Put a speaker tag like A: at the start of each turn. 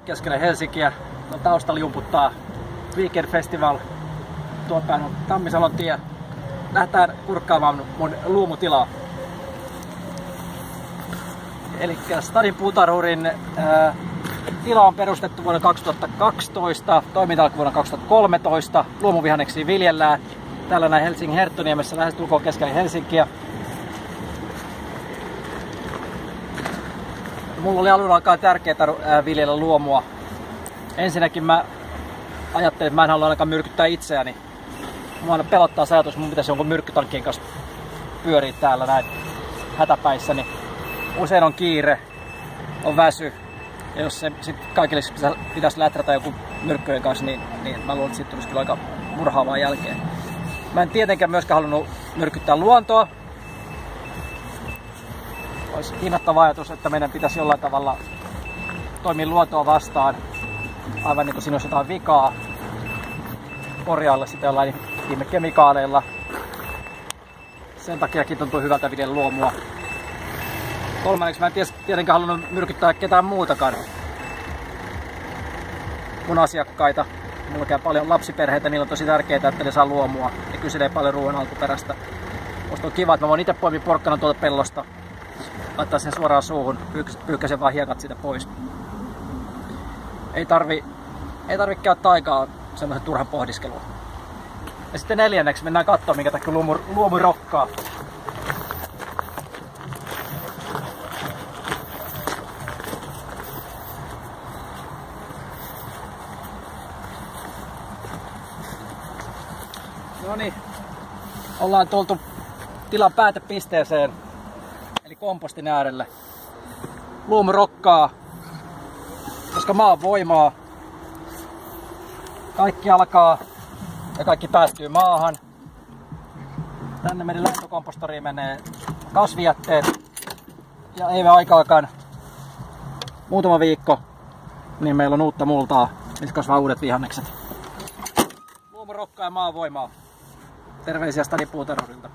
A: Keskellä Helsinkiä, taustalla jumputtaa Weekend Festival. Tuon päin on Tammisalon tie. Lähdetään kurkkaamaan mun luomutilaa. Eli Stadin puutarhurin tila on perustettu vuonna 2012, toiminta alkoi vuonna 2013. Luomuvihanneksia viljellään täällä näin Helsingin Herttoniemessä lähestulkoon keskellä Helsinkiä. Mulla oli alun alkaen tärkeää viljellä luomua. Ensinnäkin mä ajattelin, että mä en halua ainakaan myrkyttää itseäni. Mua aina pelottaa se ajatus, että mun pitäisi jonkun myrkkytankkien kanssa pyöriä täällä näin hätäpäissä. Niin usein on kiire, on väsy. Ja jos se sit kaikille pitäisi läträtä joku myrkkyjen kanssa, niin mä luulen, että siitä tulisi kyllä aika murhaavaa jälkeen. Mä en tietenkään myöskään halunnut myrkyttää luontoa. Olisi innoittava ajatus, että meidän pitäisi jollain tavalla toimia luontoa vastaan, aivan niin kuin siinä olisi jotain vikaa, korjailla sitä jollain viime kemikaaleilla. Sen takiakin tuntuu hyvältä viljellä luomua. Kolmanneksi mä en tietenkään halunnut myrkyttää ketään muutakaan. Mun asiakkaita, mulla käy paljon lapsiperheitä, niillä on tosi tärkeää, että ne saa luomua. Ne kyselee paljon ruoan alkuperästä. Musta on kiva, että mä voin itse poimia porkkanan tuolta pellosta. Laittaa sen suoraan suuhun, pyyhkäisen vaan hiekat siitä pois. Ei tarvi käyttää aikaa semmoisen turhan pohdiskeluun. Ja sitten neljänneksi mennään katsomaan, minkä takia luomu rokkaa. Noniin, ollaan tultu tilan päätepisteeseen. Eli kompostin äärelle. Luomu rokkaa, koska maa on voimaa. Kaikki alkaa ja kaikki päätyy maahan. Tänne meidän lämpökompostoriin menee kasvijätteet. Ja ei me aikaakaan muutama viikko, niin meillä on uutta multaa, missä kasvaa uudet vihannekset. Luomu rokkaa ja maa on voimaa. Terveisiä Stadin puutarhurilta.